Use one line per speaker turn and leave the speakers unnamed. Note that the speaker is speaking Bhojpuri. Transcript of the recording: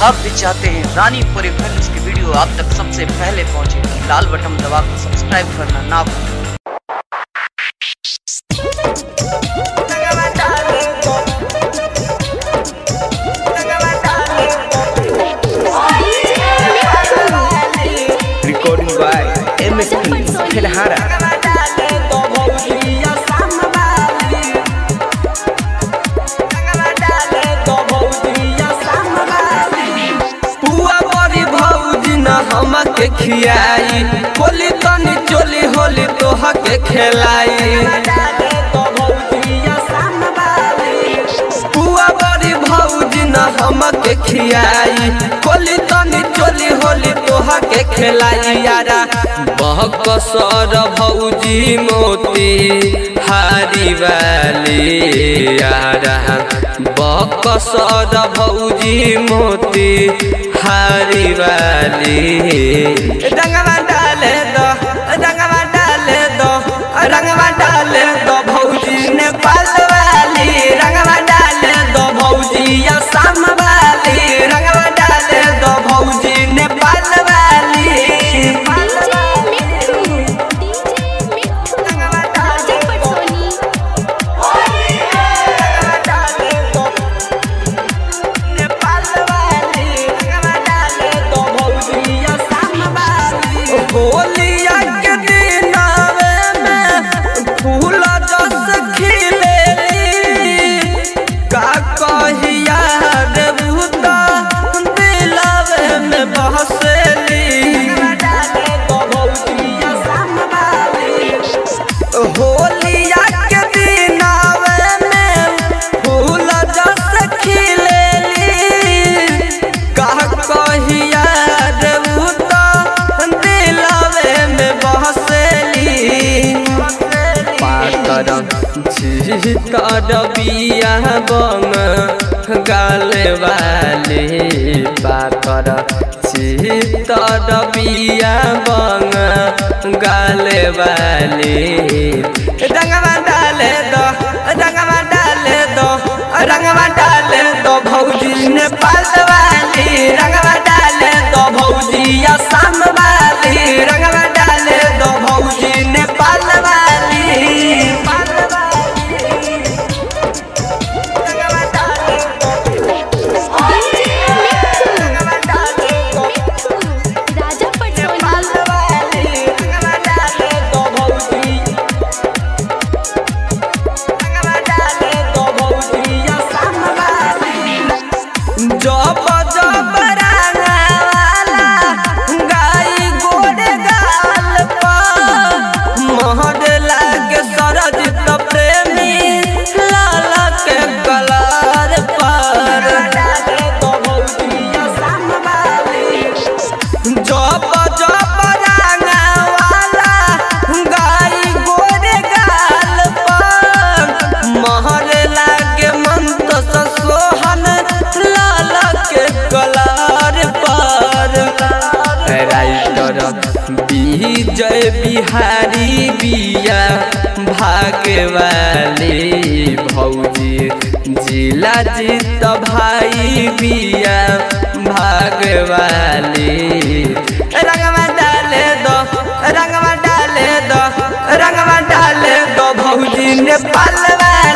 आप भी चाहते हैं रानी पूरी फिल्म्स की वीडियो आप तक सबसे पहले पहुंचे तो लाल बटन दबाकर सब्सक्राइब करना ना भूलें।
रिकॉर्डिंग बाय एमएस फिल्हारा।
के खियाई होली तनी चोली होली तोहा के खेलाई पुआ बड़ी भौजी न हम के खियाई होली तनी चोली होली तोहा के खेलाई यारा बहकसर भौजी मोती हारी वाली यारा बहकसर भौजी मोती हारी वाली रंगवा डाले दो रंगवा डाले दो रंगवा डाले दो भौजी नेपाल वाली रंगवा डाले दो भौजी असम वाली रंगवा डाले दो भौजी नेपाल वाली होलिया के दिनावे में फूल जस खिलेली का कहिया देवता दिलावे में बहसेली होलिया के दिनावे में फूल जस खिलेली का कहिया देवता जीतर बिया बंग गाले वाली पातर जीतर बिया बंग गाले वाली रंगवा डाले दो रंगवा डाले दो रंगवा डाले दो भौजी नेपाल वाली रंगवा डाले दो भौजी असम वाली रंगवा डाले दो भौजी नेपाल वाली जय बिहारी बिया भागे वाली भौजी जिला जीत भाई बिया भागे वाली रंगवा डाले दो रंगवा डाले दो रंगवा डाले दो भौजी नेपाल वाली।